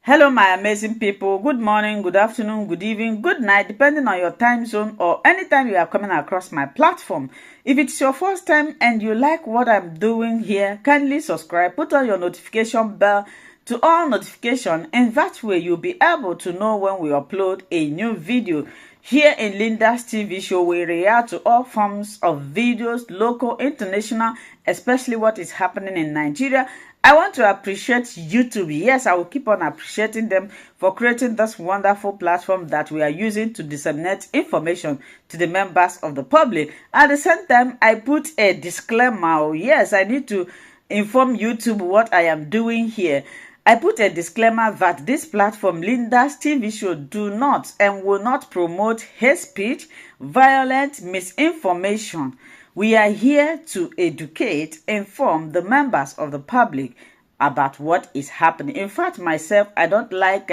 Hello, my amazing people. Good morning, good afternoon, good evening, good night, depending on your time zone or anytime you are coming across my platform. If it's your first time and you like what I'm doing here, kindly subscribe, put on your notification bell to all notification, and that way you'll be able to know when we upload a new video. Here in Linda's TV show, we react to all forms of videos, local, international, especially what is happening in Nigeria. I want to appreciate YouTube. Yes, I will keep on appreciating them for creating this wonderful platform that we are using to disseminate information to the members of the public. At the same time, I put a disclaimer. Yes, I need to inform YouTube what I am doing here. I put a disclaimer that this platform, Linda's TV show, do not and will not promote hate speech, violence, misinformation. We are here to educate, inform the members of the public about what is happening. In fact, myself, I don't like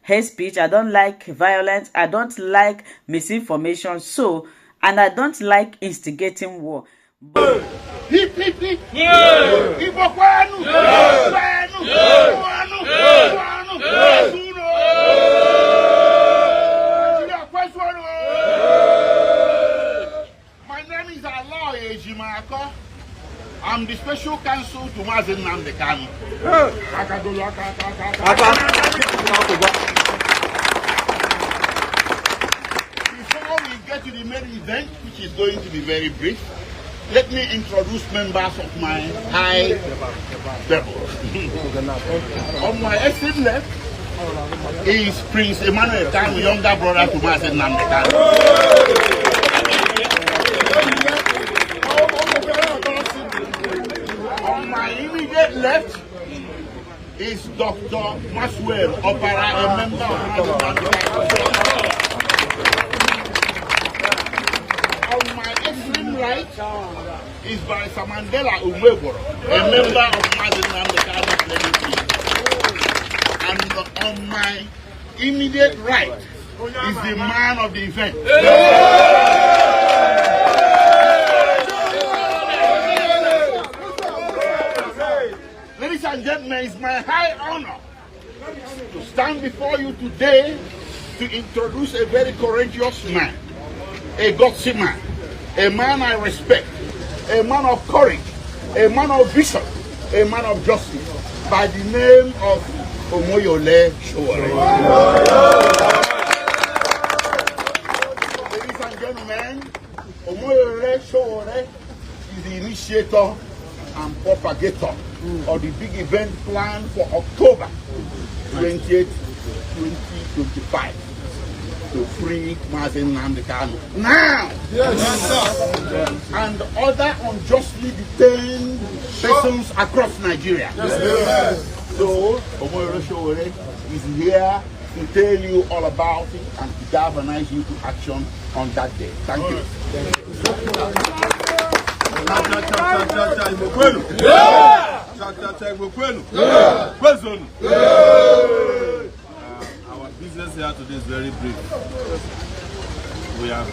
hate speech, I don't like violence, I don't like misinformation, and I don't like instigating war. I'm the special counsel to Nnamdi Kanu. Before we get to the main event, which is going to be very brief, let me introduce members of my high level. On my extreme left is Prince Emmanuel Kanu, younger brother to Nnamdi Kanu. On my immediate left is Dr. Maswell Opara, a member of Nnamdi Kanu. On my extreme right is Barrister Mandela Umweboro, a member of Nnamdi Kanu. And on my immediate right is the man of the event. Ladies and gentlemen, it's my high honor to stand before you today to introduce a very courageous man, a gutsy man, a man I respect, a man of courage, a man of vision, a man of justice, by the name of Omoyole Sowore. Ladies and gentlemen, Omoyole Sowore is the initiator and propagator of the big event planned for October 28, 2025 to free Nnamdi Kanu now. Yes. And other unjustly detained persons across Nigeria. Yes. So, Omoyole Sowore is here to tell you all about it and to galvanize you to action on that day. Thank you. Our business here today is very brief. We have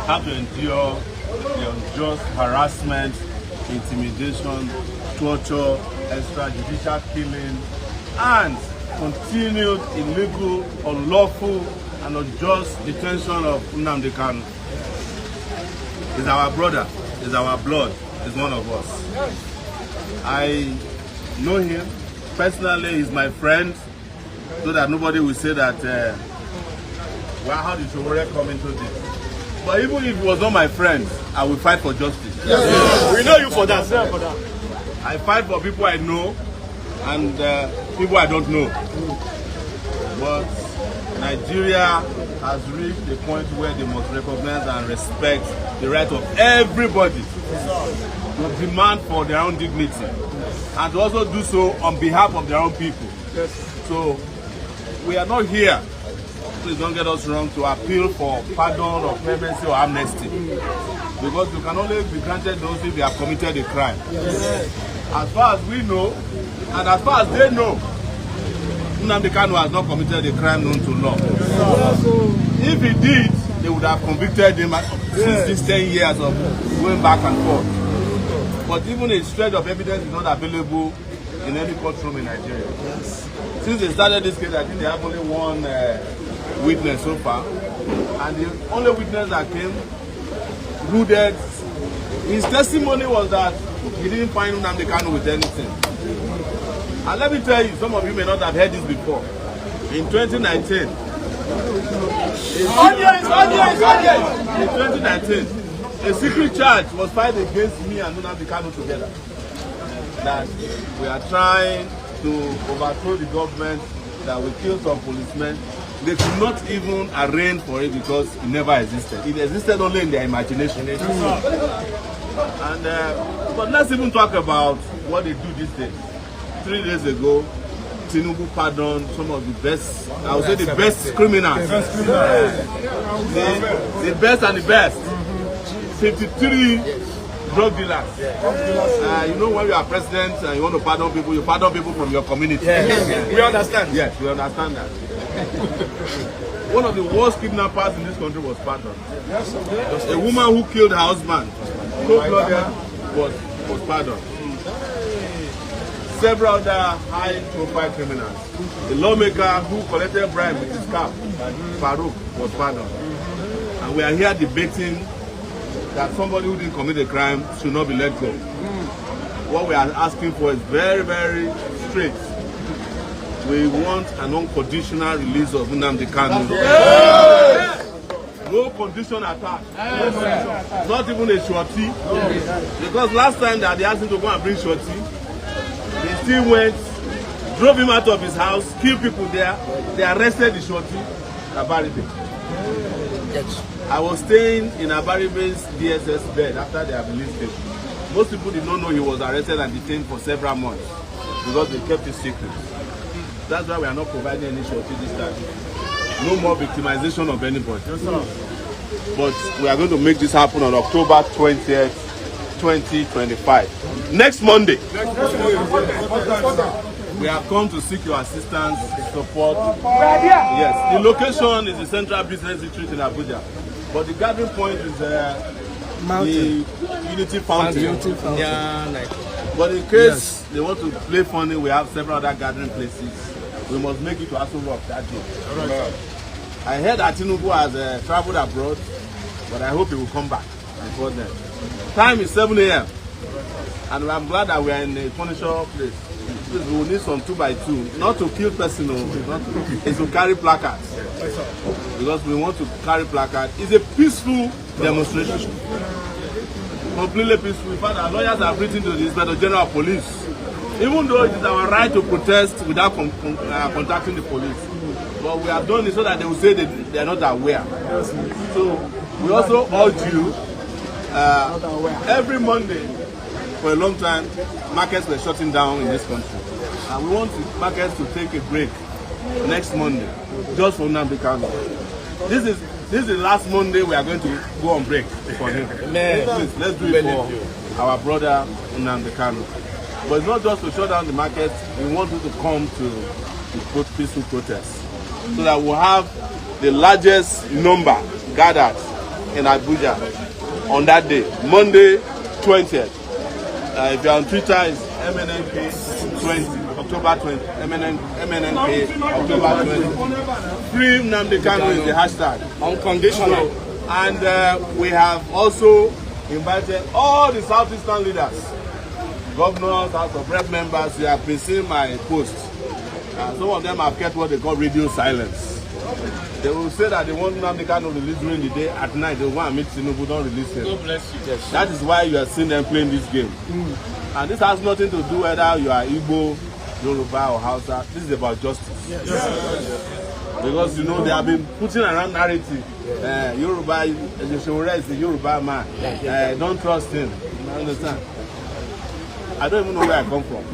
had to endure the unjust harassment, intimidation, torture, extrajudicial killing, and continued illegal, unlawful, and unjust detention of Nnamdi Kanu. He's our brother, he's our blood, he's one of us. I know him personally, he's my friend, so that nobody will say that, well, how did Sowore come into this? But even if he was not my friend, I will fight for justice. Yes. We know you for that. I fight for people I know and people I don't know. But Nigeria has reached a point where they must recognize and respect the right of everybody to demand for their own dignity and to also do so on behalf of their own people. Yes. So we are not here, please don't get us wrong, to appeal for pardon or clemency or amnesty, because you can only be granted those if they have committed a crime. Yes. As far as we know, and as far as they know, Nnamdi Kanu has not committed a crime known to law. If he did, they would have convicted him since these 10 years of going back and forth. But even a shred of evidence is not available in any courtroom in Nigeria. Yes. Since they started this case, I think they have only one witness so far. And the only witness that came rooted, his testimony was that he didn't find Nnamdi Kanu with anything. And let me tell you, some of you may not have heard this before. In 2019, in 2019, a secret charge was filed against me and Nnamdi Kanu together. That we are trying to overthrow the government, that we killed some policemen. They could not even arrange for it because it never existed. It existed only in their imagination. And but let's even talk about what they do these days. 3 days ago, Tinubu pardoned some of the best, I would say the best criminals. The best and the best. 53 drug dealers. You know, when you are president and you want to pardon people, you pardon people from your community. We understand. Yes, we understand that. One of the worst kidnappers in this country was pardoned. A woman who killed her husband, cold-blooded, was pardoned. Several other high-profile criminals. The lawmaker who collected bribe with his cap, Pr0Tést, was pardoned. And we are here debating that somebody who didn't commit a crime should not be let go. What we are asking for is very, very straight. We want an unconditional release of Nnamdi Kanu. No condition attached. Not even a shorty. Because last time that they asked him to go and bring shorty, they still went, drove him out of his house, killed people there. They arrested the shorty at Abaribe. I was staying in Abaribe's DSS bed after they have released him. Most people did not know he was arrested and detained for several months because they kept it secret. That's why we are not providing any shorty this time. No more victimization of anybody. Yes, sir. But we are going to make this happen on October 20th, 2025. Next Monday. We have come to seek your assistance, support. Yes, the location is the Central Business District in Abuja. But the gathering point is the Unity Fountain. Yeah, but in case they want to play funny, we have several other gathering places. We must make it to Aso Rock that day. I heard that Tinubu has traveled abroad, but I hope he will come back before then. Time is 7 a.m. and I'm glad that we are in a furniture place. We will need some 2x2, not to kill personnel, it's to carry placards. Because we want to carry placards. It's a peaceful demonstration. Completely peaceful. In fact, our lawyers have written to the Inspector General of Police. Even though it is our right to protest without contacting the police. But we have done it so that they will say they are not aware. So we also urge you, every Monday, for a long time, markets were shutting down in this country. And we want the markets to take a break next Monday, just for Nnamdi Kanu. This is the last Monday we are going to go on break for him. Please, let's do it for our brother Nnamdi Kanu. But it's not just to shut down the markets, we want you to come to the peaceful protests. So that we'll have the largest number gathered in Abuja on that day, Monday 20th. If you're on Twitter, it's MNNK20, October 20, MNNK, October 20. Free Nnamdi Kanu is the hashtag. Unconditional. And we have also invited all the Southeastern leaders, governors, House of Rep members. You have been seeing my post. Some of them have kept what they call radio silence. They will say that they want Nnamdi Kanu released during the day. At night, they want to meet Tinubu, don't release him. God bless you. Yes. That is why you are seeing them playing this game. And this has nothing to do whether you are Igbo, Yoruba, or Hausa. This is about justice. Yes. Because, you know, they have been putting around narrative. Yoruba, is the Yoruba man. Don't trust him. You understand? I don't even know where I come from.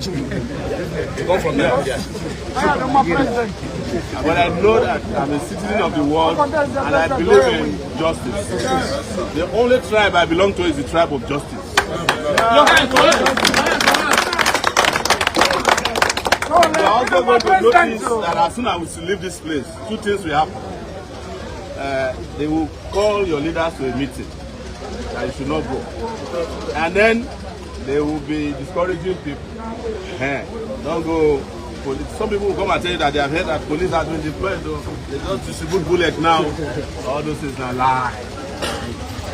You come from there? Yeah. But I know that I'm a citizen of the world and I believe in justice. The only tribe I belong to is the tribe of justice. We are also going to notice that as soon as we leave this place, two things will happen. They will call your leaders to a meeting that you should not go. And then they will be discouraging people. Don't go. Some people will come and tell you that they have heard that police are doing deployed. They don't distribute bullets now. All those things are lies.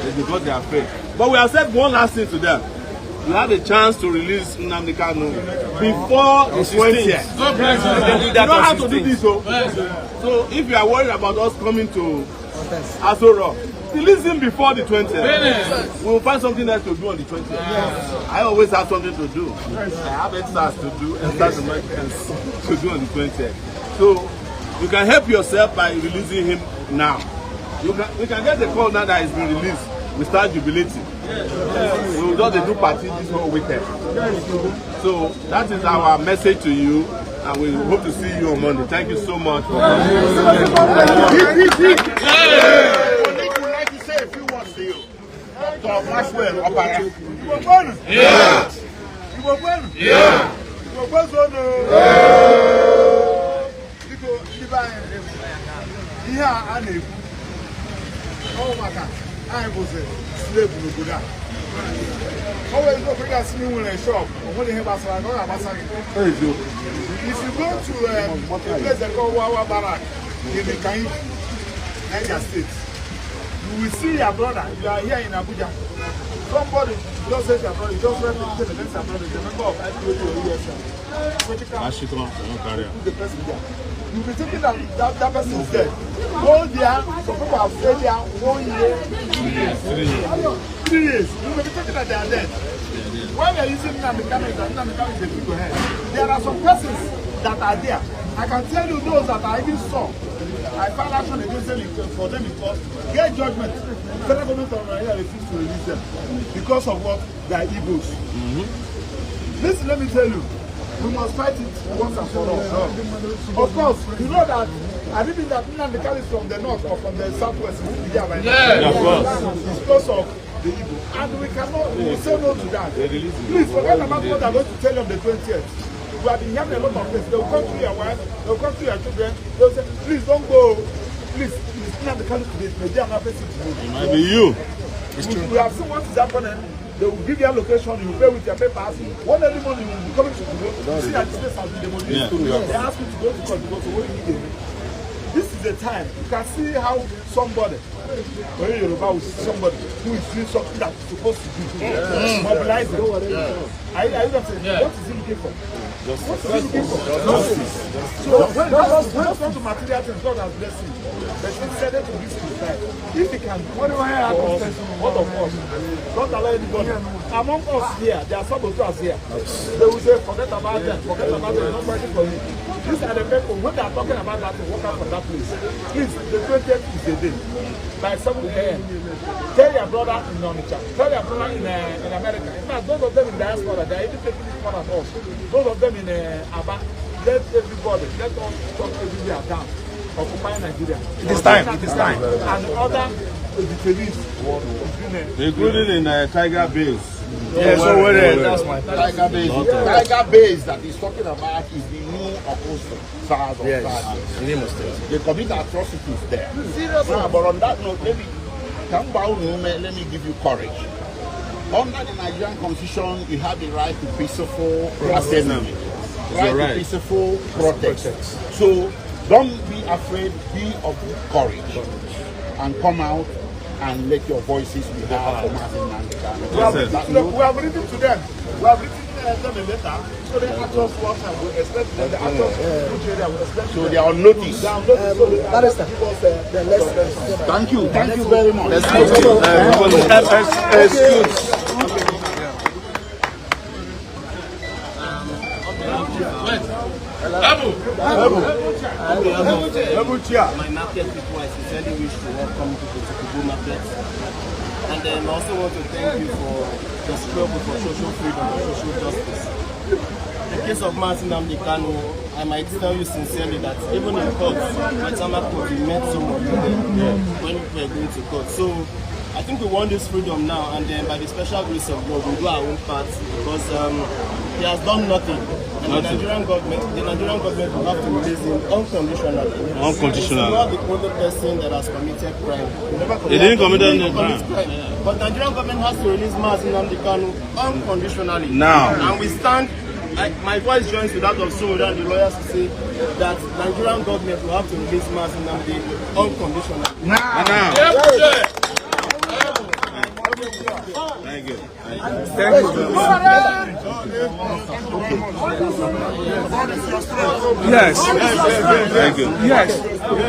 It's because they are fake. But we have said one last thing to them. You have a chance to release Nnamdi Kanu before the 20th. You don't have to do this. So if you are worried about us coming to Aso Rock, release him before the 20th. We will find something else to do on the 20th. I always have something to do. I have extras to do, extras to do on the 20th. So you can help yourself by releasing him now. We can get the call now that he's been released. We start jubilating. We will just do party this whole weekend. So that is our message to you, and we hope to see you on Monday. Thank you so much for coming. Would like to say a few words to you. Dr. Maxwell Opara. Yeah. I was a slave in Abuja. Always go bring us new in a shop. When they have us, I know about something. If you go to a place that called Wawa Barak in the Kain, Niger State, you will see your brother. You are here in Abuja. Somebody just says your brother, you just represent against your brother. The member of IPO the person there. You'll be thinking that person is dead. Go there, some people have stayed there 1 year, 3 years. You'll be thinking that they are dead. When they are using Nnamdi Kanu, Nnamdi Kanu is a big head. There are some persons that are there. I can tell you those that I even saw. I filed action against them for them because get judgment. Federal government of Nigeria refused to release them because of what? They are Igbos. Listen, let me tell you. We must fight it once and for all. Of course, you know that I didn't think that Nnamdi Kanu is from the north or from the southwest. It's because of the Igbo. And we cannot, we will say no to that. Please forget about what I'm going to tell you on the 20th. We have been having a lot of things. They will come to your wife, they will come to your children, they will say, please don't go. Please, Nnamdi Kanu today, maybe I'm not facing to go. It might be you. We have seen what is happening. They will give you a location, you will pay with your papers. One early morning, you will be coming to the see that this place has been demolished. They ask you to go to court because of what you did. This is the time. You can see how somebody, when you're about somebody who is doing something that is supposed to do, mobilize them. Are you going to say, what is he looking for? What is he looking for? So when it comes to material things, God has blessed him. But he said to this life. If he can, what of us? Don't allow anybody. Among us here, there are some of us here. They will say, forget about them, not fighting for you. These are the people, when they are talking about that, to walk out from that place. Please, the 20th is the day. By 7 a.m. Tell your brother in Onitsha, tell your brother in America. In fact, those of them in diaspora, they are even taking this one at us. Those of them in Aba, let everybody, let us talk everywhere down. Occupy Nigeria. It is time. It is time. And other detainees, including in Tiger Base. Yeah, so where that's my Tiger Base. Tiger Base that he's talking about is the new Apostle SARS of SARS. They commit atrocities there. Now, but on that note, let me give you courage. Under the Nigerian Constitution, you have the right to peaceful assembly, right to peaceful protest. So don't be afraid, be of courage, and come out and let your voices be heard for Nnamdi Kanu. We have written to them. We have written them a letter. So the actors will expect them. The actors will expect. So they are on notice. Thank you. Thank you very much. My market people, I sincerely wish to welcome people to Kubu Market. And then I also want to thank you for the struggle for social freedom and social justice. The case of Nnamdi Kanu, I might tell you sincerely that even in court, my Tama court, we met some of you there when we were going to court. So I think we want this freedom now, and then by the special grace of God, we'll do our own part because he has done nothing. And the Nigerian government will have to release him unconditionally. Unconditionally. He's not the only person that has committed crime. He didn't commit any crime. But Nigerian government has to release Nnamdi Kanu unconditionally. Now. And we stand. My voice joins with that of Soda and the lawyers to say that Nigerian government will have to release Nnamdi unconditionally. Now. Thank you. Yes. Thank you. Yes.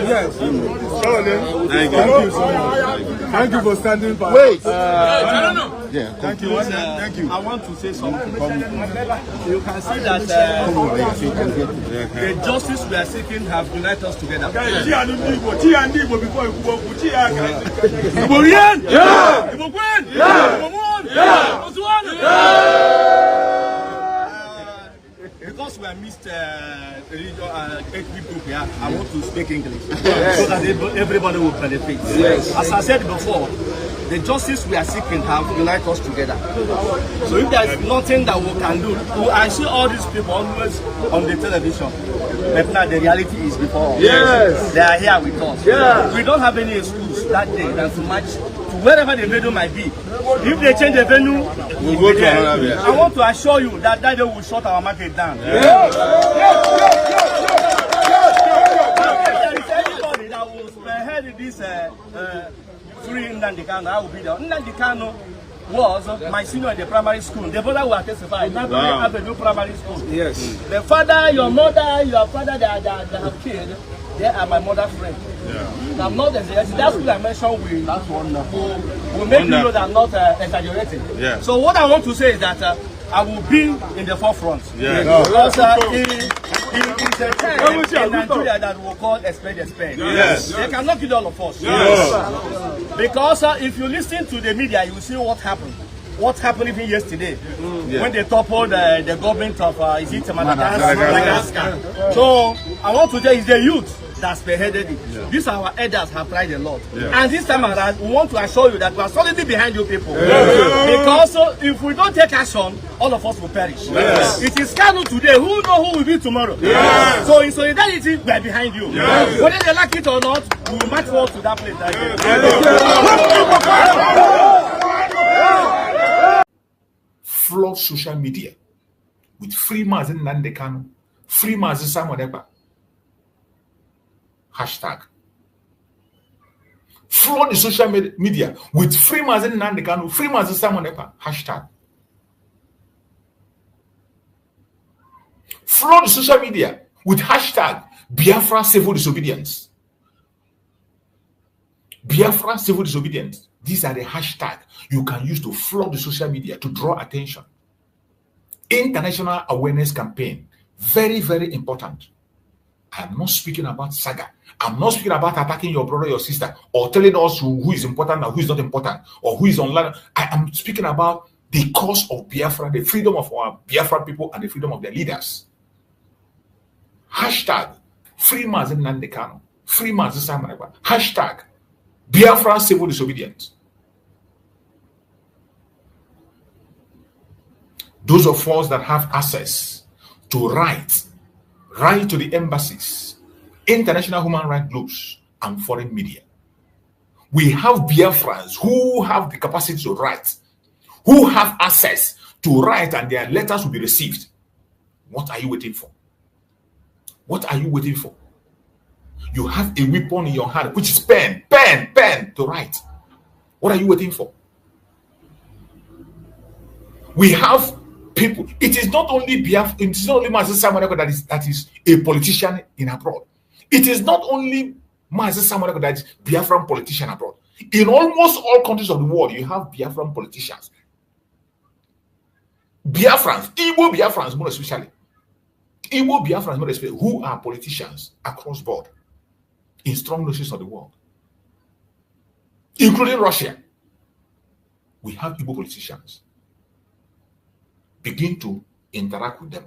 Yes. Thank you. Thank you for standing by. Wait. Yeah. Thank you. Thank you. I want to say something. You can see that the justice we are seeking have united us together. Because we are missed ethnic group here, I want to speak English so that everybody will benefit. Yes. As I said before, the justice we are seeking have united us together. So if there is nothing that we can do, I see all these people always on the television, but now the reality is before us. Yes. They are here with us. Yeah. We don't have any excuse that day than to match to wherever the venue might be. If they change the venue, We'll go to another. I want to assure you that day will shut our market down. Yeah. There is anybody that will spearhead this free Nnamdi Kanu, I will be there. Nnamdi Kanu was my senior in the primary school. The brother will testify. Now I have a new primary school. Yes. The father, your mother, your father that have killed, they are my mother's friend. Yeah. I'm not exaggerating. That's what I mentioned. We make you know that I'm not exaggerating. Yeah. So what I want to say is that I will be in the forefront. Yeah. Because it's a time in Nigeria that we'll call a spade a spade. Yes. They cannot kill all of us. Yes. Because if you listen to the media, you will see what happened. What happened even yesterday when they toppled the government of Madagascar. So I want to tell you, it's the youth that spearheaded it. Yeah. These our elders have tried a lot. Yeah. And this time around, we want to assure you that we are solidly behind you people. Yeah. Because if we don't take action, all of us will perish. Yes. It is Kanu today. Who knows who will be tomorrow? Yes. So in solidarity, we are behind you. Yes. Whether they like it or not, we will march forward to that place. Flood social media with free Mazen Nnamdi Kanu, free Mazen Samuel Ekpa. Hashtag. Flood the social media with free Mazen Nnamdi Kanu, free Mazen Samuel Ekpa. Hashtag. Flood the social media with hashtag Biafra civil disobedience. Biafra civil disobedience. These are the hashtags you can use to flood the social media to draw attention. International awareness campaign. Very, very important. I'm not speaking about saga. I'm not speaking about attacking your brother, your sister, or telling us who is important and who is not important, or who is online. I am speaking about the cause of Biafra, the freedom of our Biafra people, and the freedom of their leaders. Hashtag free Mazen Nnamdi Kanu, free Mazen Samuel Ekpa. Hashtag Biafra civil disobedience. Those of us that have access to write to the embassies, international human rights groups, and foreign media. We have Biafrans who have the capacity to write, who have access to write, and their letters will be received. What are you waiting for? What are you waiting for? You have a weapon in your hand, which is pen to write. What are you waiting for? We have people. It is not only Biafra, it is not only Mazen Samuel Ekpa that is a politician in abroad. It is not only Mazen Samuel Ekpa that is Biafran politician abroad. In almost all countries of the world, you have Biafran politicians. Biafrans, Igbo Biafrans more especially. Igbo Biafrans more especially, who are politicians across board in strong nations of the world, including Russia. We have Igbo politicians. Begin to interact with them.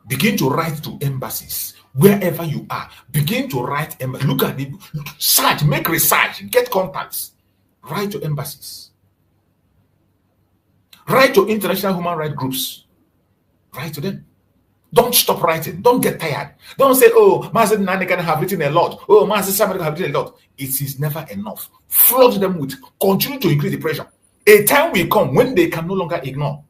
Begin to write to embassies wherever you are. Begin to write. Look at it. Search, make research, get contacts. Write to embassies. Write to international human rights groups. Write to them. Don't stop writing. Don't get tired. Don't say, oh, Master Nnamdi Kanu have written a lot. Oh, Master Samuel have written a lot. It is never enough. Flood them with, continue to increase the pressure. A time will come when they can no longer ignore.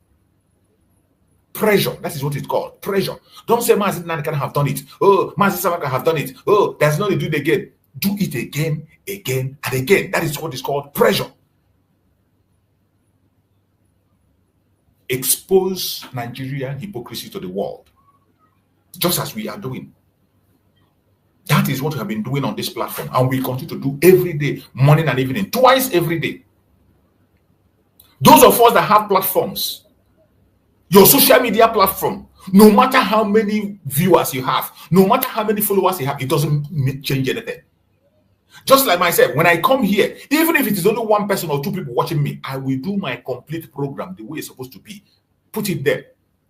Pressure, that is what it's called. Pressure. Don't say Master Nnamdi Kanu have done it. Oh, Master Samuel have done it. Oh, there's no need to do it again. Do it again, again, and again. That is what is called pressure. Expose Nigerian hypocrisy to the world, just as we are doing. That is what we have been doing on this platform, and we continue to do every day, morning and evening, twice every day. Those of us that have platforms, your social media platform, no matter how many viewers you have, no matter how many followers you have, it doesn't change anything. Just like myself, when I come here, even if it is only one person or two people watching me, I will do my complete program the way it's supposed to be. Put it there.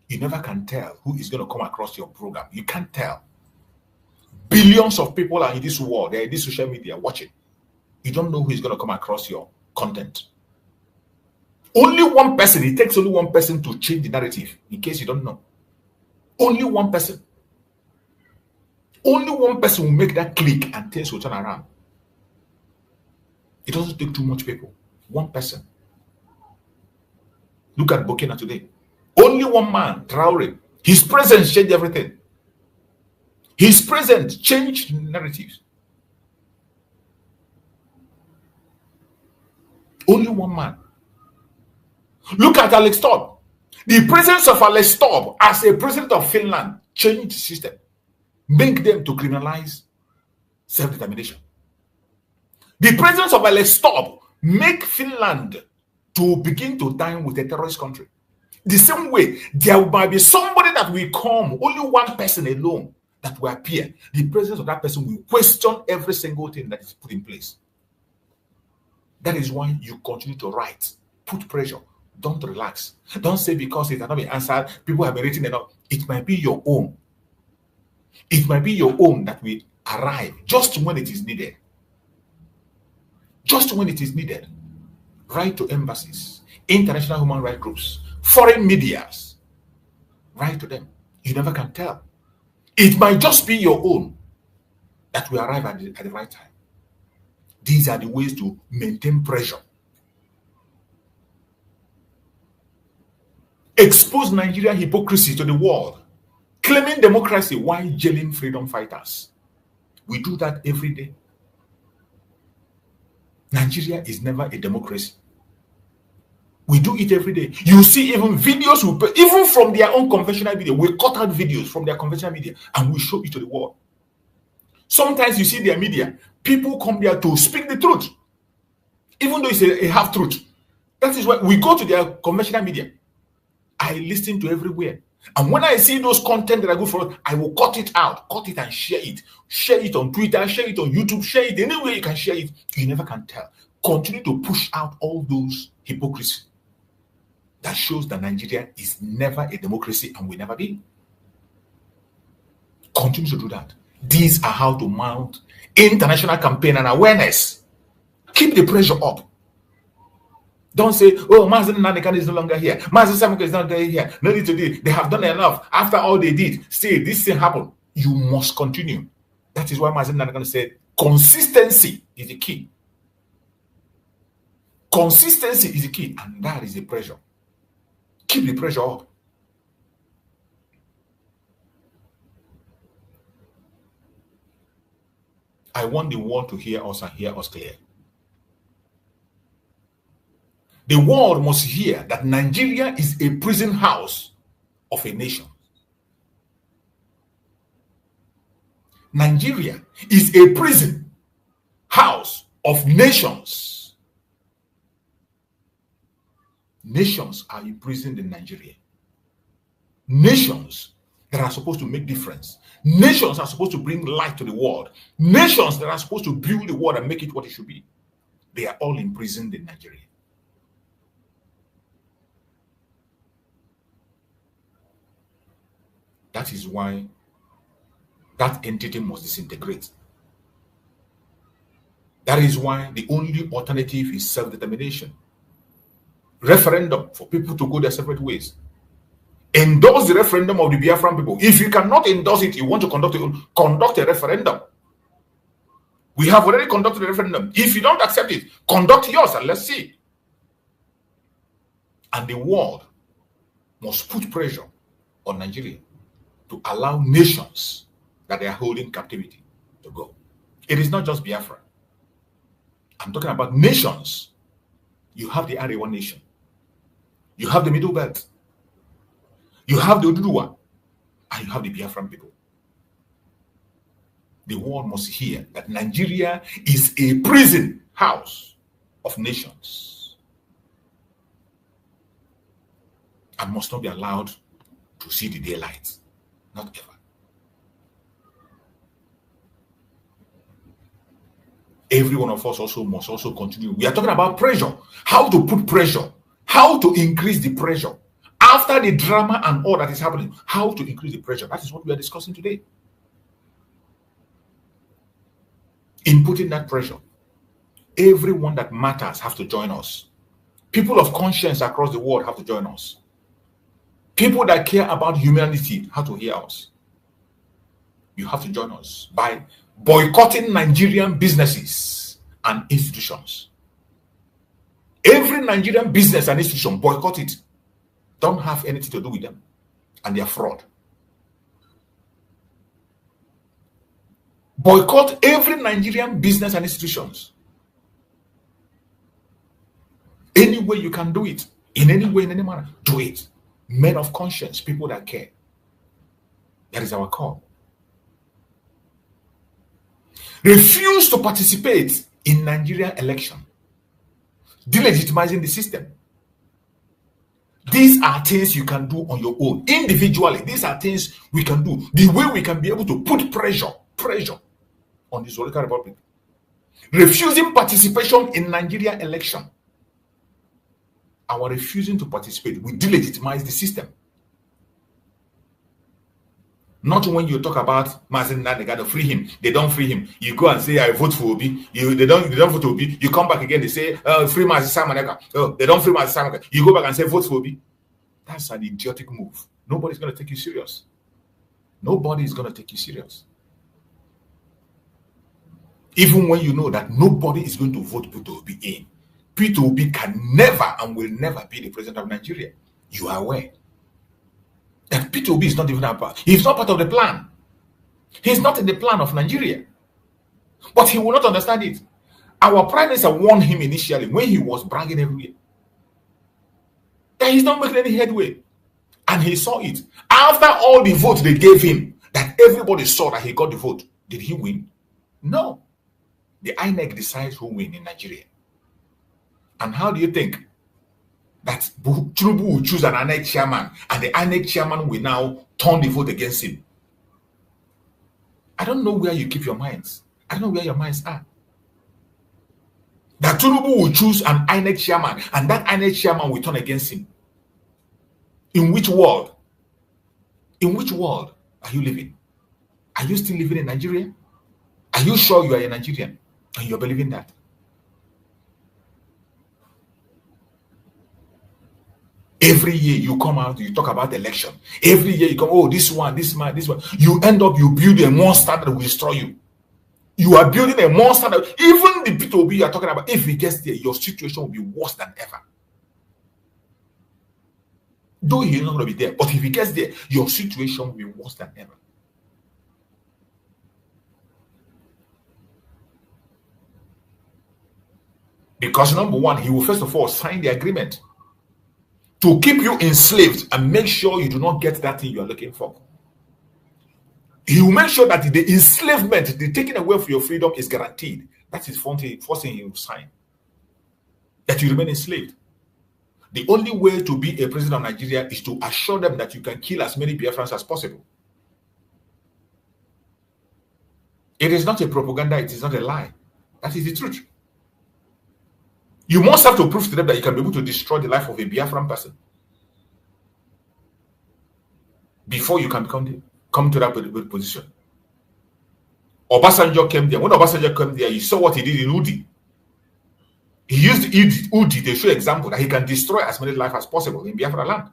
You never can tell who is going to come across your program. You can't tell. Billions of people are in this world, they're in this social media watching. You don't know who is going to come across your content. Only one person, it takes only one person to change the narrative, in case you don't know. Only one person. Only one person will make that click and things will turn around. It doesn't take too much people. One person. Look at Burkina today. Only one man, Traore. His presence changed everything. His presence changed narratives. Only one man. Look at Alex Todd. The presence of Alex Todd as a president of Finland changed the system. Make them to criminalize self-determination. The presence of Alex Todd make Finland to begin to dine with a terrorist country. The same way, there might be somebody that will come, only one person alone that will appear. The presence of that person will question every single thing that is put in place. That is why you continue to write. Put pressure. Don't relax. Don't say because it cannot be answered, people have been written enough. It might be your own. It might be your own that will arrive just when it is needed. Just when it is needed. Write to embassies, international human rights groups, foreign medias. Write to them. You never can tell. It might just be your own that will arrive at the right time. These are the ways to maintain pressure. Expose Nigerian hypocrisy to the world. Claiming democracy while jailing freedom fighters. We do that every day. Nigeria is never a democracy. We do it every day. You see even videos, even from their own conventional media, we cut out videos from their conventional media and we show it to the world. Sometimes you see their media, people come there to speak the truth, even though it's a half-truth. That is why we go to their conventional media. I listen to everywhere. And when I see those content that are good for us, I will cut it out, cut it and share it. Share it on Twitter, share it on YouTube, share it anywhere you can share it. You never can tell. Continue to push out all those hypocrisy. That shows that Nigeria is never a democracy and will never be. Continue to do that. These are how to mount international campaign and awareness. Keep the pressure up. Don't say, oh, Master Nnamdi Kanu is no longer here. Master Samuel is not here. No need to do it. They have done enough. After all they did, still, this thing happened. You must continue. That is why Master Nnamdi Kanu said, consistency is the key. Consistency is the key. And that is the pressure. Keep the pressure up. I want the world to hear us and hear us clear. The world must hear that Nigeria is a prison house of a nation. Nigeria is a prison house of nations. Nations are imprisoned in Nigeria. Nations that are supposed to make difference. Nations are supposed to bring light to the world. Nations that are supposed to build the world and make it what it should be. They are all imprisoned in Nigeria. That is why that entity must disintegrate. That is why the only alternative is self-determination. Referendum for people to go their separate ways. Endorse the referendum of the Biafran people. If you cannot endorse it, you want to conduct a referendum. We have already conducted a referendum. If you don't accept it, conduct yours and let's see. And the world must put pressure on Nigeria to allow nations that they are holding captivity to go. It is not just Biafra. I'm talking about nations. You have the Arewa nation. You have the Middle Belt. You have the Oduduwa. And you have the Biafran people. The world must hear that Nigeria is a prison house of nations and must not be allowed to see the daylight. Not ever. Every one of us must also continue. We are talking about pressure. How to put pressure. How to increase the pressure. After the drama and all that is happening, how to increase the pressure. That is what we are discussing today. In putting that pressure, everyone that matters have to join us. People of conscience across the world have to join us. People that care about humanity have to hear us. You have to join us by boycotting Nigerian businesses and institutions. Every Nigerian business and institution, boycott it. Don't have anything to do with them. And they are fraud. Boycott every Nigerian business and institutions. Any way you can do it, in any way, in any manner, do it. Men of conscience, people that care. That is our call. Refuse to participate in Nigerian election, delegitimizing the system. These are things you can do on your own, individually. These are things we can do. The way we can be able to put pressure on the Zolika Republic. Refusing participation in Nigerian election. Our refusing to participate, we delegitimize the system. Not when you talk about Mazen Nnamdi Kanu, free him. They don't free him. You go and say, I vote for Obi. They don't vote for Obi. You come back again, they say, free Mazen Samaneka. Oh, they don't free Mazen Samaneka. You go back and say, vote for Obi. That's an idiotic move. Nobody's going to take you serious. Nobody is going to take you serious. Even when you know that nobody is going to vote Peter Obi in. Peter Obi can never and will never be the president of Nigeria. You are aware that Peter Obi is not even a part. He's not part of the plan. He's not in the plan of Nigeria. But he will not understand it. Our prime minister warned him initially when he was bragging everywhere that he's not making any headway. And he saw it. After all the votes they gave him, that everybody saw that he got the vote. Did he win? No. The INEC decides who wins in Nigeria. And how do you think that Tinubu will choose an INEC chairman and the INEC chairman will now turn the vote against him? I don't know where you keep your minds. I don't know where your minds are. That Tinubu will choose an INEC chairman and that INEC chairman will turn against him. In which world? In which world are you living? Are you still living in Nigeria? Are you sure you are a Nigerian and you're believing that? Every year you come out, you talk about election. Every year you come, oh, this one, this man, this one. You end up, you build a monster that will destroy you. You are building a monster that, even the Peter Obi you are talking about, if he gets there, your situation will be worse than ever. Though he's not going to be there, but if he gets there, your situation will be worse than ever. Because number one, he will first of all sign the agreement to keep you enslaved and make sure you do not get that thing you are looking for. He will make sure that the enslavement, the taking away of your freedom is guaranteed. That is first thing he will sign. That you remain enslaved. The only way to be a president of Nigeria is to assure them that you can kill as many Biafrans as possible. It is not a propaganda, it is not a lie. That is the truth. You must have to prove to them that you can be able to destroy the life of a Biafran person before you can come to that position. Obasanjo came there. When Obasanjo came there, you saw what he did in Udi. He used Udi to show example that he can destroy as many lives as possible in Biafra land.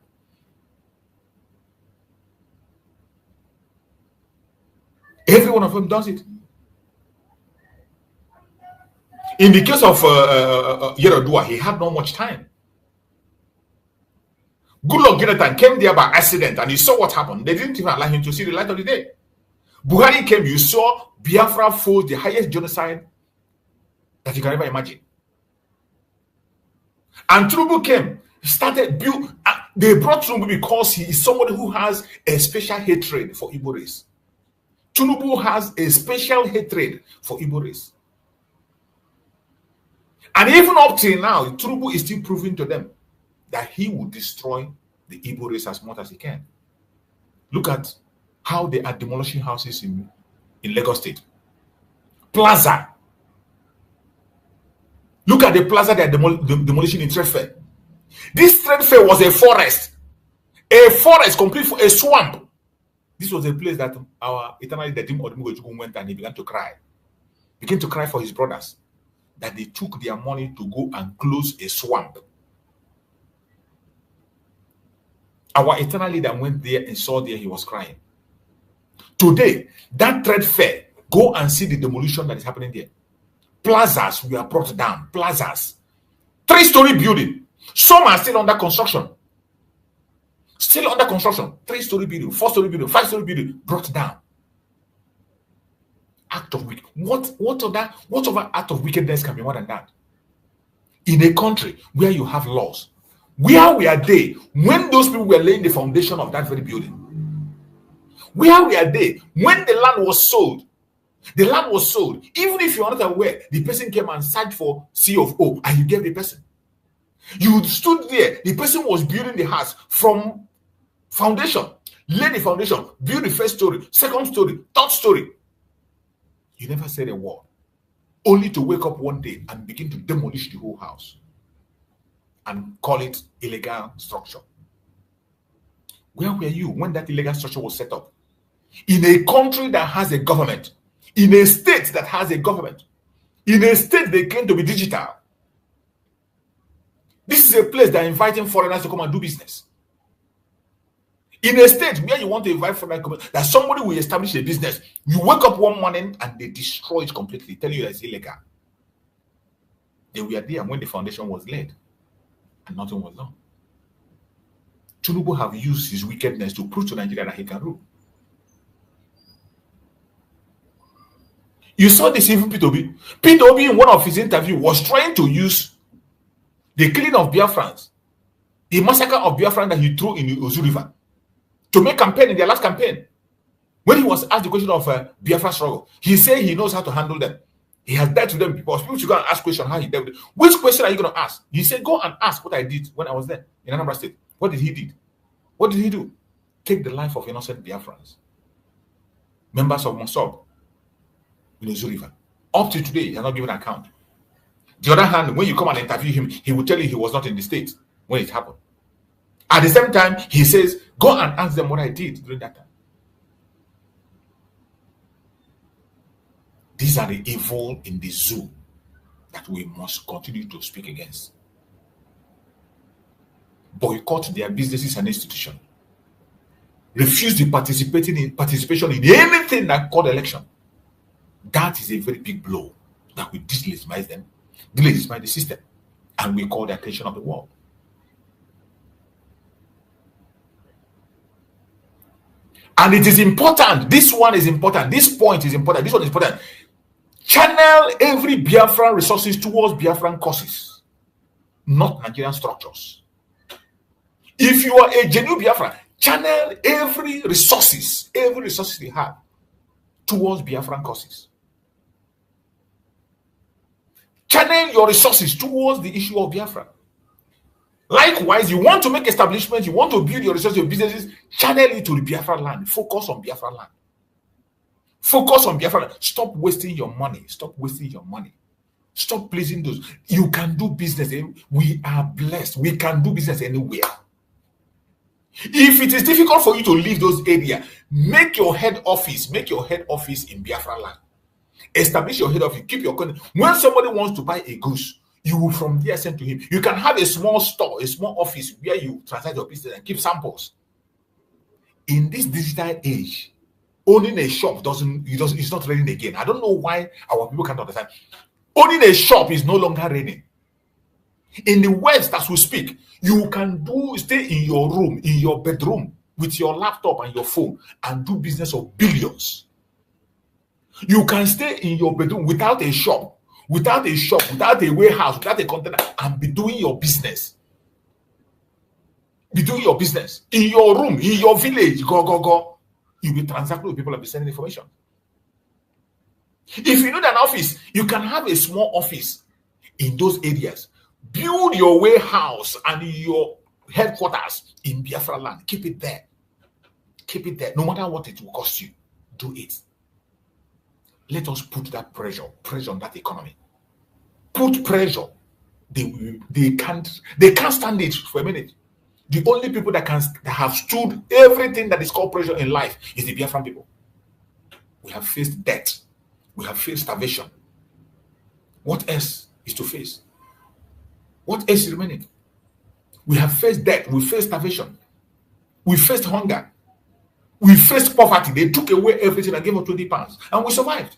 Every one of them does it. In the case of Yerodua, he had not much time. Goodluck Jonathan came there by accident and you saw what happened. They didn't even allow him to see the light of the day. Buhari came, you saw Biafra fought the highest genocide that you can ever imagine. And Tinubu came, started build. They brought Tinubu because he is somebody who has a special hatred for Igbo race. Tinubu has a special hatred for Igbo race. And even up till now, Tinubu is still proving to them that he will destroy the Igbo race as much as he can. Look at how they are demolishing houses in Lagos State. Plaza. Look at the plaza they are demolishing in Trade Fair. This Trade Fair was a forest complete for a swamp. This was a place that our eternally dead Odumugojuku went and he began to cry. Began to cry for his brothers that they took their money to go and close a swamp. Our eternal leader went there and saw there he was crying. Today, that Trade Fair, go and see the demolition that is happening there. Plazas were brought down. Plazas. 3-story building. Some are still under construction. Still under construction. 3-story building, 4-story building, 5-story building brought down. Act of wickedness. What other act of wickedness can be more than that? In a country where you have laws, where were they when those people were laying the foundation of that very building? Where were they when the land was sold? The land was sold. Even if you are not aware, the person came and signed for C of O and you gave the person. You stood there. The person was building the house from foundation. Lay the foundation. Build the first story, second story, third story. You never said a word. Only to wake up one day and begin to demolish the whole house and call it illegal structure. Where were you when that illegal structure was set up? In a country that has a government, in a state that has a government, in a state they claim to be digital. This is a place that is inviting foreigners to come and do business. In a state where you want to invite foreigners, that somebody will establish a business, you wake up one morning and they destroy it completely, telling you that it's illegal. They were there when the foundation was laid and nothing was done. Tinubu have used his wickedness to prove to Nigeria that he can rule. You saw this even P2B. P2B in one of his interviews was trying to use the killing of Biafrans, the massacre of Biafrans that he threw in the Ozu River, to make campaign in their last campaign. When he was asked the question of Biafra struggle, he said he knows how to handle them. He has dealt with them because people should go and ask questions how he dealt with them. Which question are you going to ask? He said, go and ask what I did when I was there in Anambra State. What did he do? What did he do? Take the life of innocent Biafrans, members of Mossad in the Ozu River. Up to today, he has not given an account. The other hand, when you come and interview him, he will tell you he was not in the state when it happened. At the same time, he says, go and ask them what I did during that time. These are the evil in the zoo that we must continue to speak against. Boycott their businesses and institutions. Refuse the participation in anything that called election. That is a very big blow that will delegitimize them, delegitimize the system, and we call the attention of the world. And it is important. This one is important. This point is important. This one is important. Channel every Biafran resources towards Biafran causes, not Nigerian structures. If you are a genuine Biafran, channel every resources they have towards Biafran causes. Channel your resources towards the issue of Biafra. Likewise, you want to make establishments, you want to build your resources, your businesses, channel it to the Biafra land. Focus on Biafra land. Focus on Biafra land. Stop wasting your money. Stop wasting your money. Stop pleasing those. You can do business. We are blessed. We can do business anywhere. If it is difficult for you to leave those areas, make your head office in Biafra land. Establish your head office. Keep your content. When somebody wants to buy a goose, you will from there send to him. You can have a small store, a small office where you transact your business and keep samples. In this digital age, owning a shop it's not raining again. I don't know why our people can't understand. Owning a shop is no longer raining. In the West, as we speak, you can stay in your room, in your bedroom, with your laptop and your phone and do business of billions. You can stay in your bedroom without a shop, without a warehouse, without a container, and be doing your business. Be doing your business in your room, in your village. Go. You'll be transacting with people and be sending information. If you need an office, you can have a small office in those areas. Build your warehouse and your headquarters in Biafra land. Keep it there. Keep it there. No matter what it will cost you, do it. Let us put that pressure on that economy. Put pressure. They can't stand it for a minute. The only people that have stood everything that is called pressure in life is the Biafran people. We have faced death. We have faced starvation. What else is to face? What else is remaining? We have faced death. We faced starvation. We faced hunger. We faced poverty. They took away everything and gave us 20 pounds. And we survived.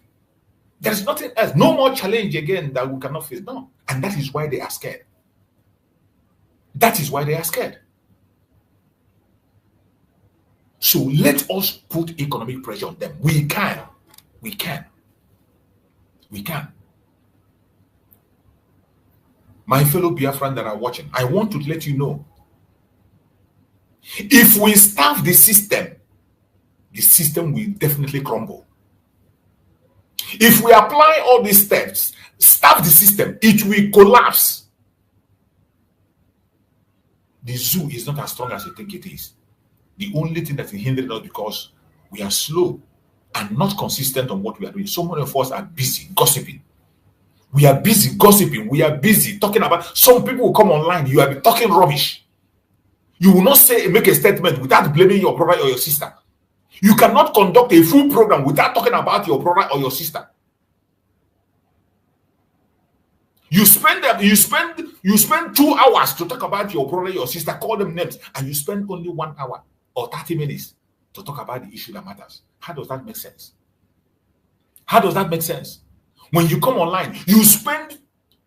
There is nothing else. No more challenge again that we cannot face. No. And that is why they are scared. That is why they are scared. So let us put economic pressure on them. We can. My fellow Biafran that are watching, I want to let you know, if we starve the system will definitely crumble. If we apply all these steps, starve the system, it will collapse. The zoo is not as strong as you think it is. The only thing that is hindering us because we are slow and not consistent on what we are doing. So many of us are busy gossiping. We are busy gossiping. We are busy talking about. Some people will come online. You are talking rubbish. You will not make a statement without blaming your brother or your sister. You cannot conduct a full program without talking about your brother or your sister. You spend 2 hours to talk about your brother or your sister, call them names, and you spend only 1 hour or 30 minutes to talk about the issue that matters. How does that make sense? How does that make sense? When you come online, you spend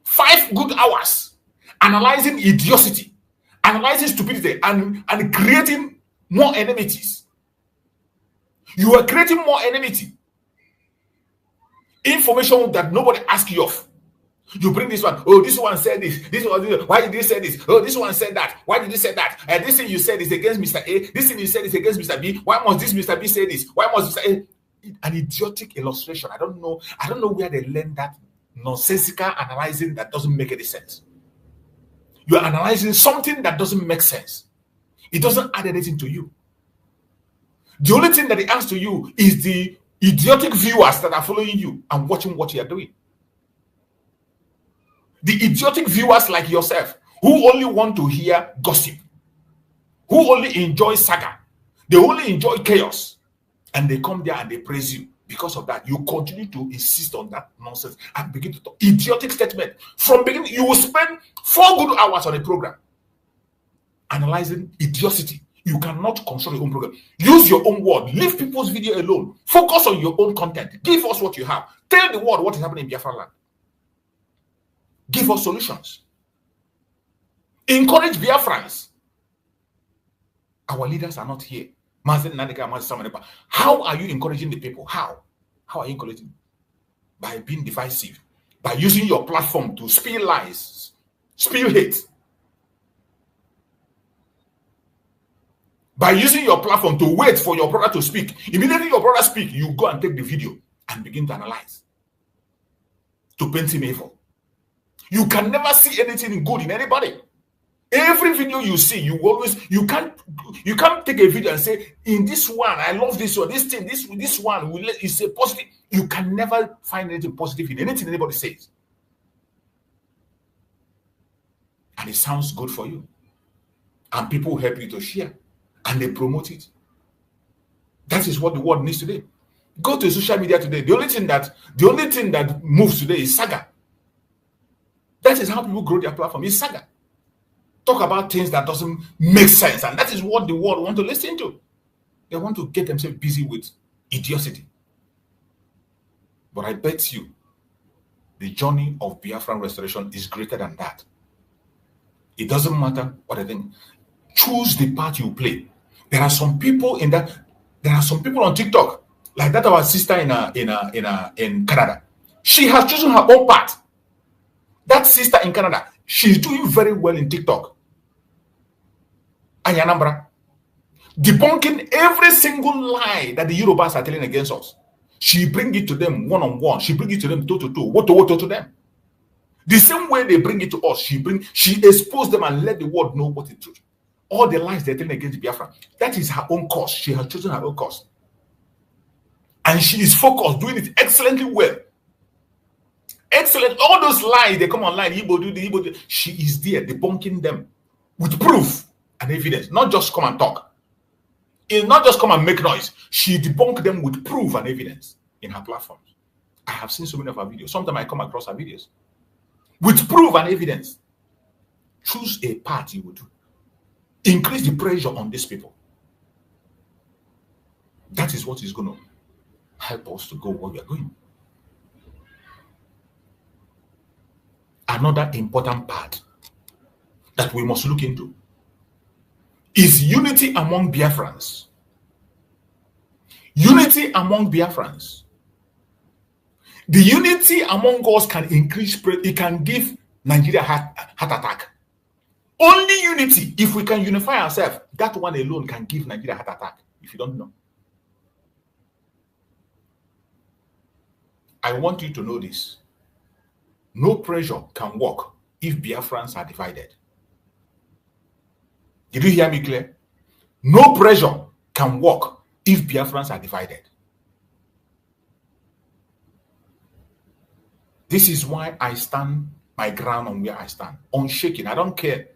5 good hours analyzing idiocy, analyzing stupidity, and creating more enmities. You are creating more enmity. Information that nobody asks you of. You bring this one. Oh, this one said this. This one. Why did he say this? Oh, this one said that. Why did he say that? This thing you said is against Mr. A. This thing you said is against Mr. B. Why must this Mr. B say this? Why must Mr. A? An idiotic illustration. I don't know where they learned that nonsensical analyzing that doesn't make any sense. You are analyzing something that doesn't make sense. It doesn't add anything to you. The only thing that it adds to you is the idiotic viewers that are following you and watching what you are doing. The idiotic viewers like yourself who only want to hear gossip, who only enjoy saga, they only enjoy chaos, and they come there and they praise you. Because of that, you continue to insist on that nonsense and begin to talk idiotic statement. From beginning, you will spend 4 good hours on a program analyzing idiocy. You cannot control your own program. Use your own word. Leave people's video alone. Focus on your own content. Give us what you have. Tell the world what is happening in Biafra land. Give us solutions. Encourage Biafrans. Our leaders are not here. How are you encouraging the people? How are you encouraging? By being divisive. By using your platform to spill lies, spill hate. By using your platform to wait for your brother to speak. Immediately your brother speaks, you go and take the video and begin to analyze. To paint him evil. You can never see anything good in anybody. Every video you see, you can't take a video and say, in this one, I love this one, this one is a positive. You can never find anything positive in anything anybody says. And it sounds good for you. And people help you to share. And they promote it. That is what the world needs today. Go to social media today. The only thing that moves today is saga. That is how people grow their platform. It's saga. Talk about things that doesn't make sense, and that is what the world want to listen to. They want to get themselves busy with idiocy. But I bet you, the journey of Biafran restoration is greater than that. It doesn't matter what I think. Choose the part you play. There are some people in that. There are some people on TikTok, like that our sister in Canada. She has chosen her own part. That sister in Canada, she's doing very well in TikTok. Ayanambra, debunking every single lie that the Yorubas are telling against us. She bring it to them one-on-one. She bring it to them toe-to-toe, woto to them. The same way they bring it to us, she expose them and let the world know what is truth. All the lies they're telling against Biafra, that is her own cause. She has chosen her own cause. And she is focused, doing it excellently well. Excellent. All those lies, they come online, Igbo do. She is there debunking them with proof and evidence. Not just come and talk. It's not just come and make noise. She debunked them with proof and evidence in her platforms. I have seen so many of her videos. Sometimes I come across her videos. With proof and evidence. Choose a path you will do. Increase the pressure on these people. That is what is going to help us to go where we are going. Another important part that we must look into is unity among Biafrans. Unity among Biafrans. The unity among us can increase, it can give Nigeria heart attack. Only unity, if we can unify ourselves, that one alone can give Nigeria heart attack, if you don't know. I want you to know this. No pressure can work if Biafrans are divided. Did you hear me clear? No pressure can work if Biafrans are divided. This is why I stand my ground on where I stand. Unshaken. I don't care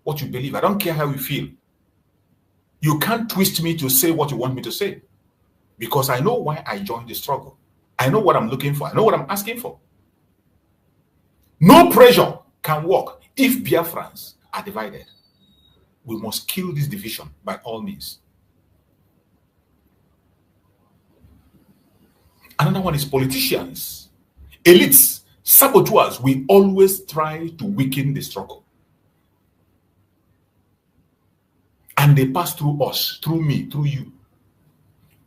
what you believe. I don't care how you feel. You can't twist me to say what you want me to say. Because I know why I joined the struggle. I know what I'm looking for. I know what I'm asking for. No pressure can work if Biafrans are divided. We must kill this division by all means. Another one is politicians, elites, saboteurs. We always try to weaken the struggle. And they pass through us, through me, through you.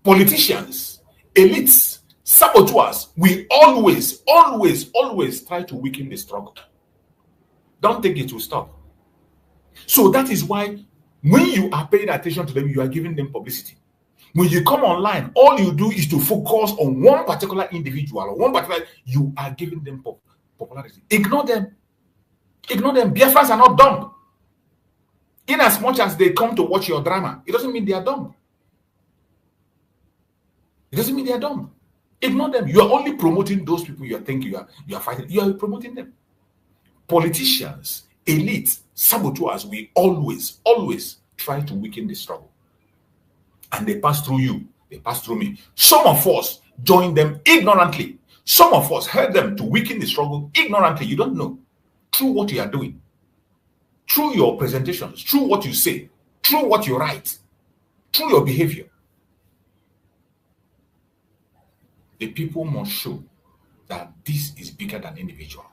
Politicians, elites, saboteurs, we always try to weaken the struggle. Don't think it will stop. So that is why when you are paying attention to them, you are giving them publicity. When you come online, all you do is to focus on one particular individual or one particular, you are giving them popularity. Ignore them. Ignore them. Biafrans are not dumb. In as much as they come to watch your drama, it doesn't mean they are dumb. It doesn't mean they are dumb. Ignore them. You are only promoting those people you are thinking you are fighting. You are promoting them. Politicians, elites, saboteurs, we always try to weaken the struggle. And they pass through you. They pass through me. Some of us join them ignorantly. Some of us help them to weaken the struggle ignorantly. You don't know. Through what you are doing. Through your presentations. Through what you say. Through what you write. Through your behavior. The people must show that this is bigger than individual.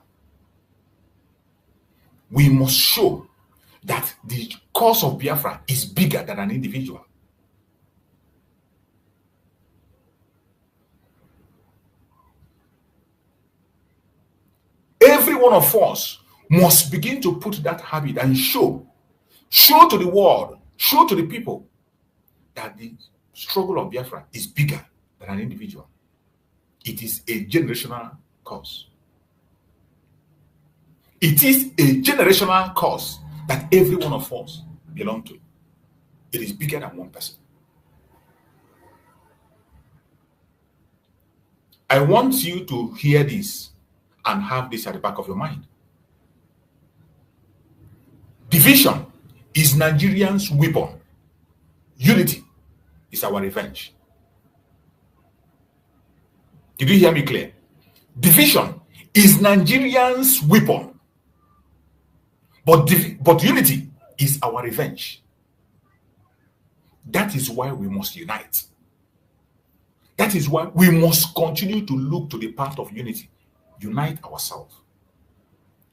We must show that the cause of Biafra is bigger than an individual. Every one of us must begin to put that habit and show to the world, show to the people that the struggle of Biafra is bigger than an individual. It is a generational cause. It is a generational cause that every one of us belong to. It is bigger than one person. I want you to hear this and have this at the back of your mind. Division is Nigerians' weapon. Unity is our revenge. Did you hear me clear? Division is Nigerians' weapon, but unity is our revenge. That is why we must unite. That is why we must continue to look to the path of unity. Unite ourselves.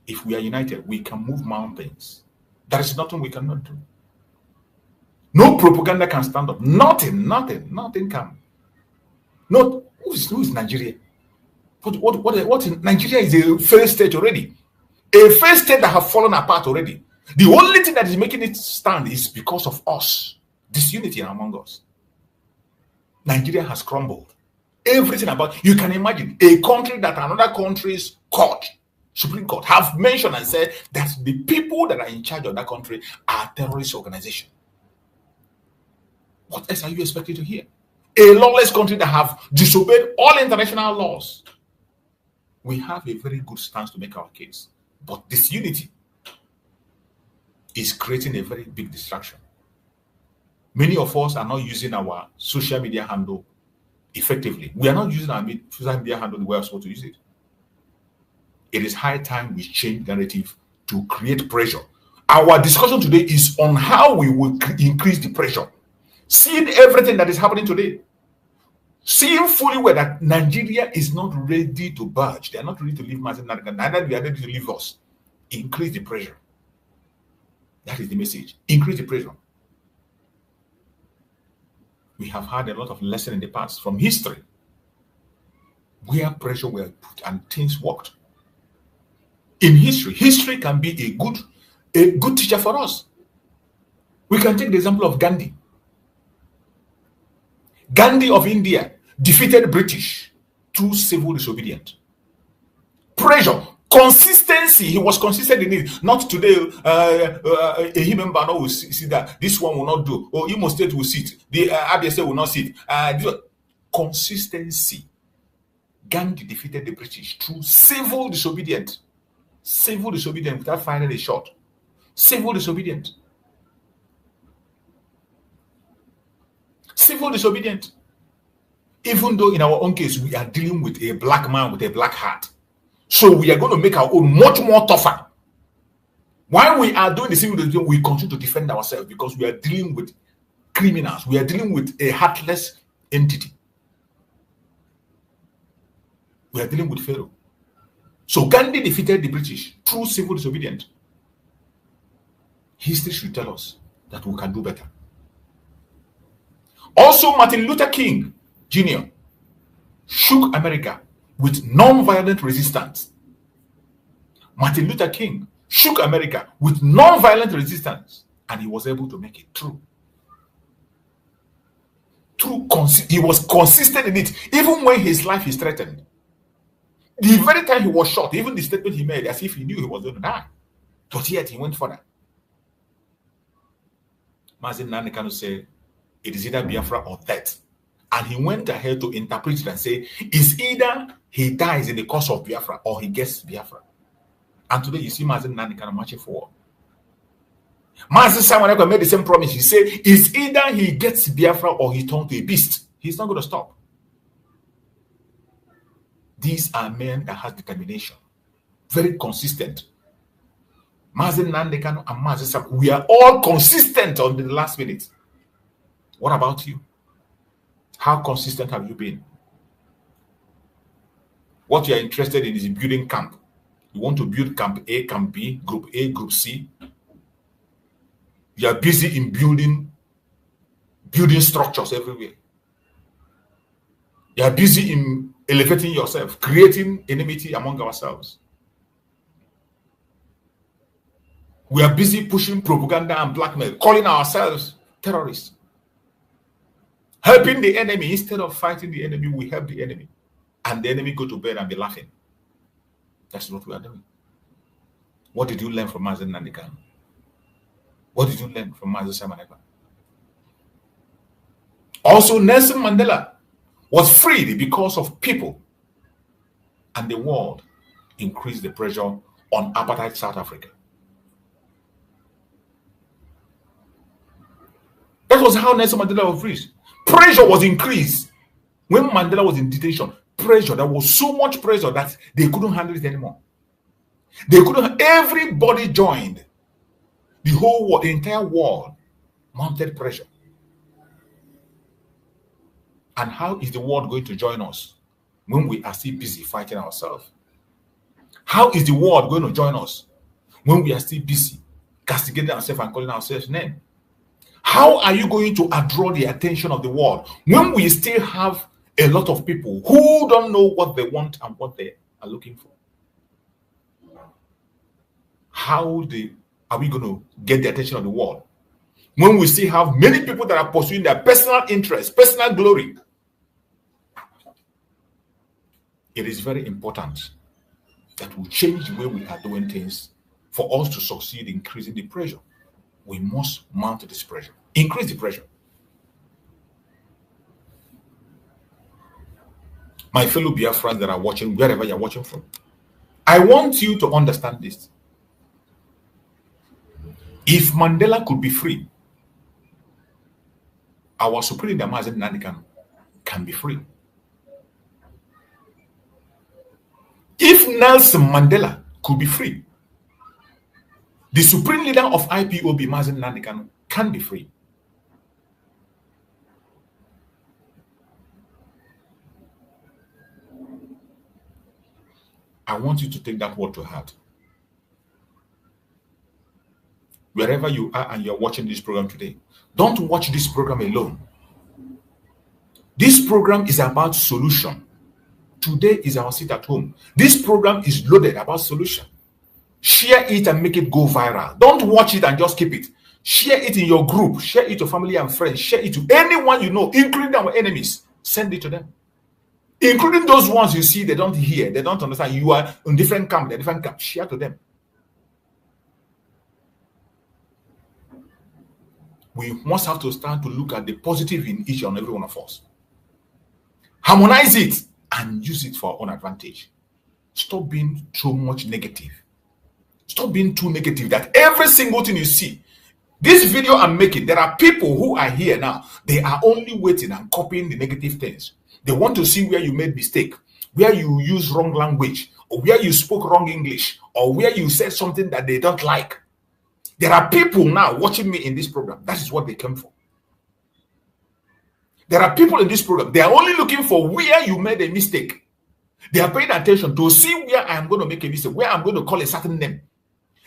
If we are united, we can move mountains. There is nothing we cannot do. No propaganda can stand up. Nothing can. Not who is Nigeria? What Nigeria is a failed state already. A failed state that have fallen apart already. The only thing that is making it stand is because of us. Disunity among us. Nigeria has crumbled. Everything about you can imagine a country that another country's court, Supreme Court, have mentioned and said that the people that are in charge of that country are terrorist organization. What else are you expected to hear? A lawless country that have disobeyed all international laws. We have a very good stance to make our case, but disunity is creating a very big distraction. Many of us are not using our social media handle effectively. We are not using our social media handle the way we're supposed to use it. It is high time we change narrative to create pressure. Our discussion today is on how we will increase the pressure. Seeing everything that is happening today, seeing fully well that Nigeria is not ready to budge. They are not ready to leave Mazen Nnamdi Kanu. Neither they are ready to leave us. Increase the pressure. That is the message. Increase the pressure. We have had a lot of lessons in the past from history where pressure were put and things worked. In history can be a good teacher for us. We can take the example of Gandhi. Gandhi of India defeated British through civil disobedience. Pressure, consistency. He was consistent in it. Not today. A human member will see that this one will not do. Or Imo State will sit. The ABSA will not sit. Consistency. Gandhi defeated the British through civil disobedience. Civil disobedience without firing a shot. Civil disobedience. Civil disobedience. Even though in our own case, we are dealing with a black man with a black heart. So we are going to make our own much more tougher. While we are doing the civil disobedience, we continue to defend ourselves because we are dealing with criminals. We are dealing with a heartless entity. We are dealing with Pharaoh. So Gandhi defeated the British through civil disobedience. History should tell us that we can do better. Also, Martin Luther King Jr. shook America with non-violent resistance. Martin Luther King shook America with non-violent resistance, and he was able to make it through. He was consistent in it, even when his life is threatened. The very time he was shot, even the statement he made, as if he knew he was going to die, but yet he went further. Mazen Nnamdi Kanu said, it is either Biafra or death. And he went ahead to interpret it and say, it's either he dies in the cause of Biafra or he gets Biafra. And today you see Mazen Nnamdi Kanu marching forward. Mazen Simon Ekpa made the same promise. He said, it's either he gets Biafra or he turns to a beast. He's not going to stop. These are men that have determination. Very consistent. Mazen Nnamdi Kanu and Mazen Simon, we are all consistent on the last minute. What about you? How consistent have you been? What you are interested in is building camp. You want to build camp A, camp B, group A, group C. You are busy in building structures everywhere. You are busy in elevating yourself, creating enmity among ourselves. We are busy pushing propaganda and blackmail, calling ourselves terrorists. Helping the enemy instead of fighting the enemy, we help the enemy. And the enemy go to bed and be laughing. That's what we are doing. What did you learn from Mazen Nnamdi Kanu? What did you learn from Mazen Simon Ekpa? Also, Nelson Mandela was freed because of people, and the world increased the pressure on apartheid South Africa. That was how Nelson Mandela was freed. Pressure was increased when Mandela was in detention. pressure. There was so much pressure that they couldn't handle it anymore. They couldn't. Everybody joined. The whole world, the entire world, mounted pressure. And how is the world going to join us when we are still busy fighting ourselves? How is the world going to join us when we are still busy castigating ourselves and calling ourselves names? How are you going to draw the attention of the world when we still have a lot of people who don't know what they want and what they are looking for? How are we going to get the attention of the world when we still have many people that are pursuing their personal interests, personal glory? It is very important that we change the way we are doing things for us to succeed in increasing the pressure. We must mount this pressure, increase the pressure. My fellow Biafrans that are watching, wherever you're watching from, I want you to understand this. If Mandela could be free, our supreme leader, Nnamdi Kanu, can be free. If Nelson Mandela could be free, the supreme leader of IPOB, Nnamdi Kanu, can be free. I want you to take that word to heart. Wherever you are and you're watching this program today, don't watch this program alone. This program is about solution. Today is our sit at home. This program is loaded about solution. Share it and make it go viral. Don't watch it and just keep it. Share it in your group. Share it to family and friends. Share it to anyone you know, including our enemies. Send it to them. Including those ones you see, they don't hear, they don't understand. You are in different camp, they're different camp. Share to them. We must have to start to look at the positive in each and every one of us. Harmonize it and use it for our own advantage. Stop being too much negative. Stop being too negative that every single thing you see. This video I'm making, there are people who are here now. They are only waiting and copying the negative things. They want to see where you made mistake, where you use wrong language, or where you spoke wrong English, or where you said something that they don't like. There are people now watching me in this program. That is what they came for. There are people in this program. They are only looking for where you made a mistake. They are paying attention to see where I am going to make a mistake, where I'm going to call a certain name.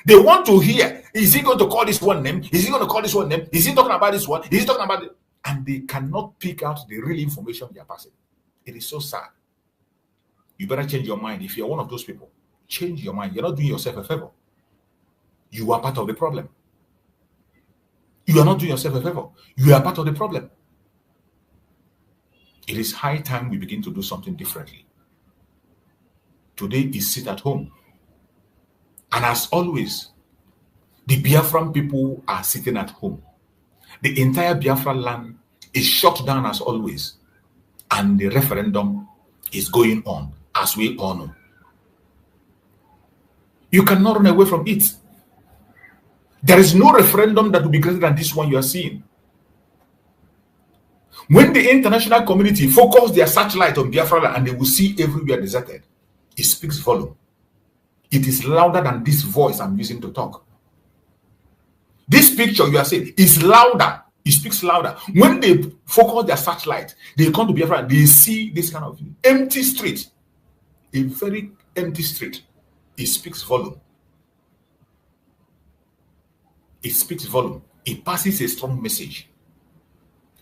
They want to hear, is he going to call this one name? Is he going to call this one name? Is he talking about this one? Is he talking about it? And they cannot pick out the real information they are passing. It is so sad. You better change your mind. If you're one of those people, change your mind. You're not doing yourself a favor. You are part of the problem. You are not doing yourself a favor. You are part of the problem. It is high time we begin to do something differently. Today is sit at home. And as always, the Biafran people are sitting at home. The entire Biafran land is shut down as always. And the referendum is going on, as we all know. You cannot run away from it. There is no referendum that will be greater than this one you are seeing. When the international community focus their searchlight on Biafra and they will see everywhere deserted, it speaks volume. It is louder than this voice I'm using to talk. This picture you are seeing is louder. It speaks louder. When they focus their searchlight, they come to Biafra, they see this kind of empty street. A very empty street. It speaks volume. It speaks volume. It passes a strong message.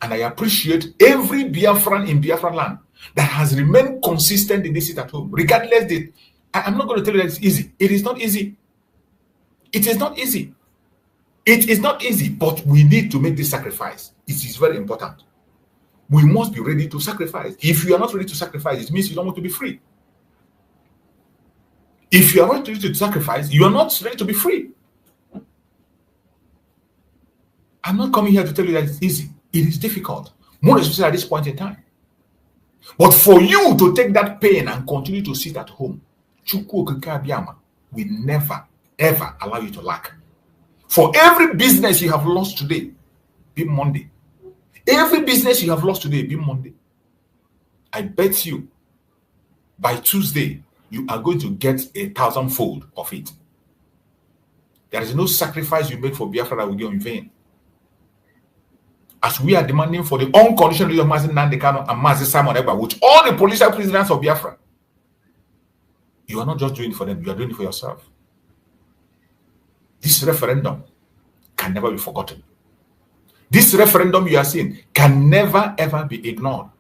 And I appreciate every Biafran in Biafran land that has remained consistent in this sit at home. Regardless, I'm not going to tell you that it's easy. It is not easy. It is not easy. It is not easy, but we need to make this sacrifice. It is very important. We must be ready to sacrifice. If you are not ready to sacrifice, it means you don't want to be free. If you are not ready to sacrifice, you are not ready to be free. I'm not coming here to tell you that it's easy. It is difficult, more especially at this point in time. But for you to take that pain and continue to sit at home, Chukwu Okike Abiyama will never, ever allow you to lack. For every business you have lost today, be Monday. Every business you have lost today, be Monday. I bet you by Tuesday, you are going to get 1,000-fold of it. There is no sacrifice you make for Biafra that will go in vain. As we are demanding for the unconditional release of Mazi Nnamdi Kanu and Mazi Simon Ekpa, with all the political prisoners of Biafra, you are not just doing it for them, you are doing it for yourself. This referendum can never be forgotten. This referendum you are seeing can never ever be ignored.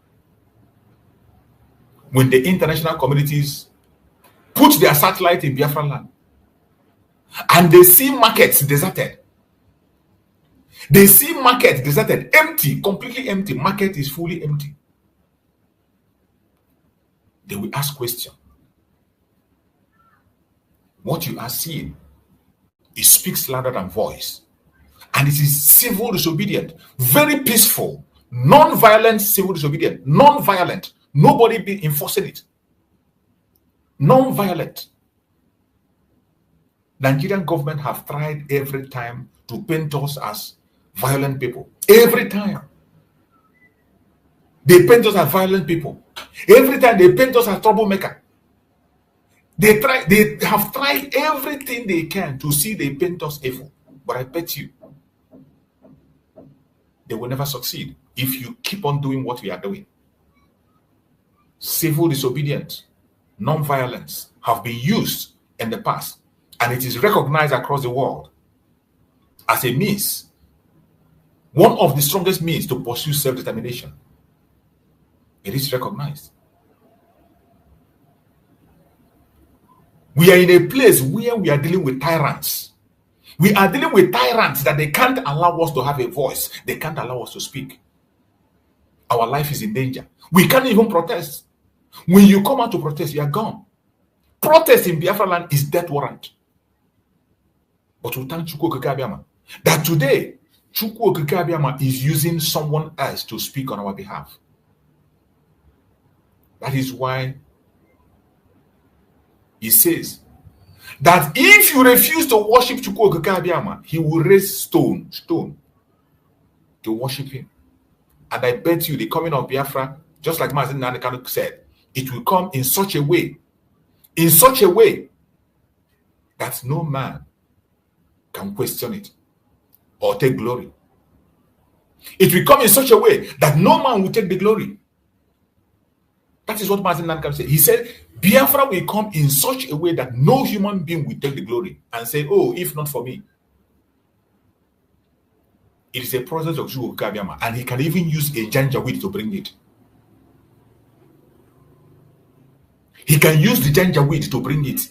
When the international communities put their satellite in Biafra land and they see markets deserted, they see market deserted, empty, completely empty, market is fully empty, they will ask questions. What you are seeing, it speaks louder than voice. And it is civil disobedience, very peaceful, non-violent civil disobedience, non-violent. Nobody be enforcing it. Non-violent. Nigerian government have tried every time to paint us as violent people. Every time. They paint us as violent people. Every time they paint us as troublemaker. They have tried everything they can to see they paint us evil. But I bet you, they will never succeed if you keep on doing what we are doing. Civil disobedience, non-violence have been used in the past, and it is recognized across the world as a means, one of the strongest means to pursue self-determination. It is recognized. We are in a place where we are dealing with tyrants. We are dealing with tyrants that they can't allow us to have a voice. They can't allow us to speak. Our life is in danger. We can't even protest. When you come out to protest, you are gone. Protest in Biafra land is death warrant. But we thank Chukwu Okike Abiama that today, Chukwu Okike Abiama is using someone else to speak on our behalf. That is why he says that if you refuse to worship Chukwu Okike Abiama, he will raise stone to worship him. And I bet you the coming of Biafra, just like Mazi Nnamdi Kanu said, it will come in such a way that no man can question it or take glory. It will come in such a way that no man will take the glory. That is what Mazi Nnamdi Kanu said. He said, Biafra will come in such a way that no human being will take the glory and say, oh, if not for me. It is a process of Chukwu Okike Abiama, and he can even use a janjaweed to bring it. He can use the janjaweed to bring it.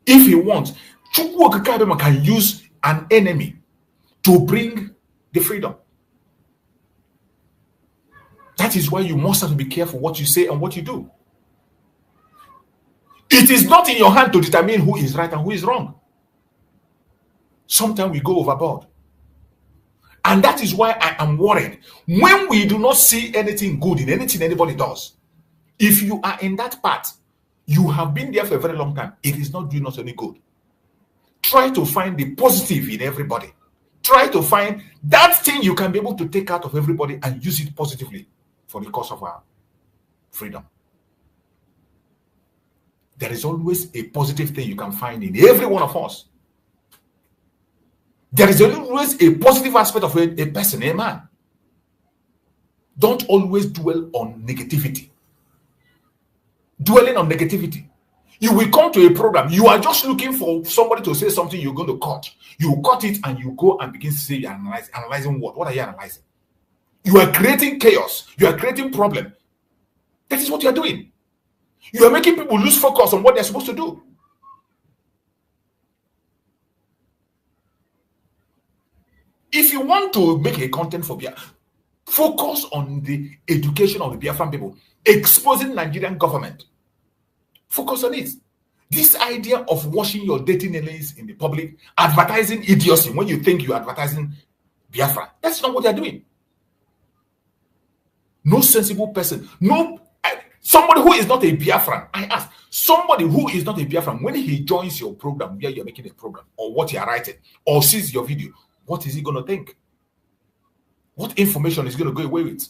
If he wants, Chukwu Okike Abiama can use an enemy to bring the freedom. That is why you must have to be careful what you say and what you do. It is not in your hand to determine who is right and who is wrong. Sometimes we go overboard. And that is why I am worried. When we do not see anything good in anything anybody does, if you are in that path, you have been there for a very long time, it is not doing us any good. Try to find the positive in everybody. Try to find that thing you can be able to take out of everybody and use it positively for the cause of our freedom. There is always a positive thing you can find in every one of us. There is always a positive aspect of a person, a man. Don't always dwell on negativity. Dwelling on negativity. You will come to a program, you are just looking for somebody to say something you're going to cut. You cut it and you go and begin to say you're analyzing what? What are you analyzing? You are creating chaos. You are creating problem. That is what you are doing. You are making people lose focus on what they're supposed to do. If you want to make a content for Biafra, focus on the education of the Biafran people, exposing Nigerian government. Focus on it. This idea of washing your dirty nails in the public, advertising idiocy when you think you're advertising Biafra, that's not what they're doing. No sensible person, somebody who is not a Biafran, I ask, somebody who is not a Biafran, when he joins your program where you're making a program, or what you're writing, or sees your video, what is he going to think? What information is going to go away with?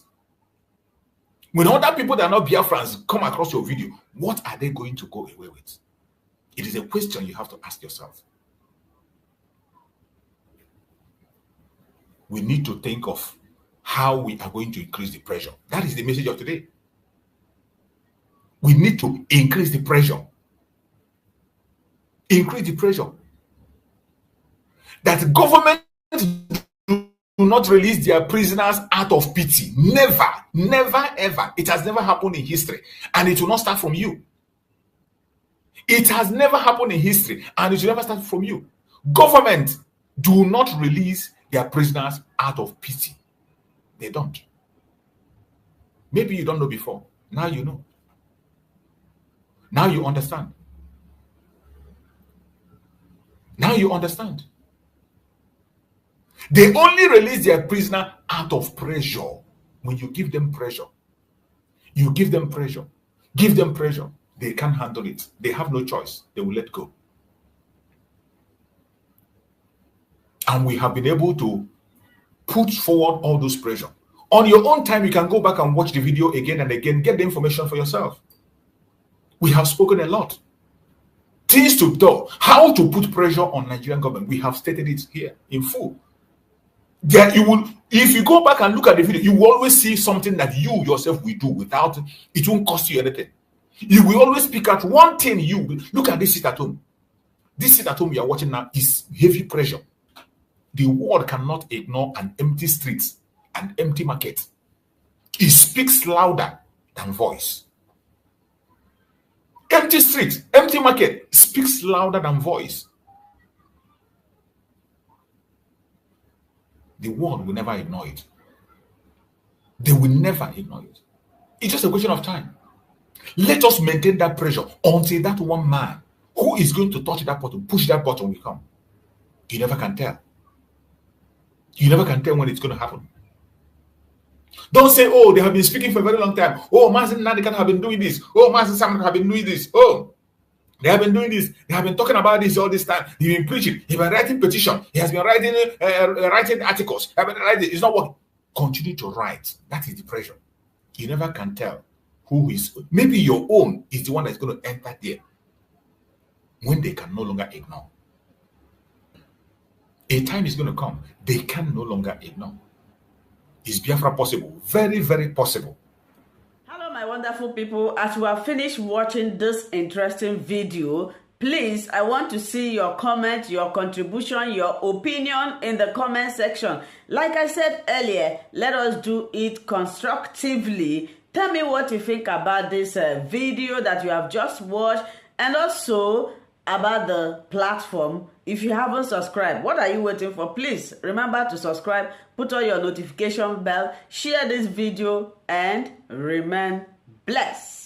When other people that are not Biafrans come across your video, what are they going to go away with? It is a question you have to ask yourself. We need to think of how we are going to increase the pressure. That is the message of today. We need to increase the pressure. Increase the pressure. That government do not release their prisoners out of pity. Never, never, ever. It has never happened in history, and it will not start from you. It has never happened in history, and it will never start from you. Government do not release their prisoners out of pity. They don't. Maybe you don't know before. Now you know. Now you understand. Now you understand. They only release their prisoner out of pressure. When you give them pressure, you give them pressure, give them pressure, they can't handle it. They have no choice. They will let go. And we have been able to put forward all those pressure. On your own time, you can go back and watch the video again and again, get the information for yourself. We have spoken a lot. Things to do, how to put pressure on Nigerian government. We have stated it here in full. There you will, if you go back and look at the video, you will always see something that you yourself will do without it won't cost you anything. You will always pick out one thing. You look at this sit at home. This sit at home you are watching now is heavy pressure. The world cannot ignore an empty street, an empty market. It speaks louder than voice. Empty street, empty market speaks louder than voice. The world will never ignore it. They will never ignore it. It's just a question of time. Let us maintain that pressure until that one man who is going to touch that button, push that button will come. You never can tell. You never can tell when it's going to happen. Don't say, oh, they have been speaking for a very long time. Oh, Mazi Nnamdi Kanu have been doing this. Oh, Mazi Sam have been doing this. Oh, they have been doing this. They have been talking about this all this time. He's been preaching. He's been writing petition. He has been writing articles. It's not working. Continue to write. That is the pressure. You never can tell who is. Maybe your own is the one that's going to enter there when they can no longer ignore. A time is going to come. They can no longer ignore. Is Biafra possible? Very, very possible. Hello, my wonderful people. As we have finished watching this interesting video, please, I want to see your comment, your contribution, your opinion in the comment section. Like I said earlier, let us do it constructively. Tell me what you think about this video that you have just watched, and also about the platform. If you haven't subscribed, what are you waiting for? Please remember to subscribe, put on your notification bell, share this video, and remain blessed.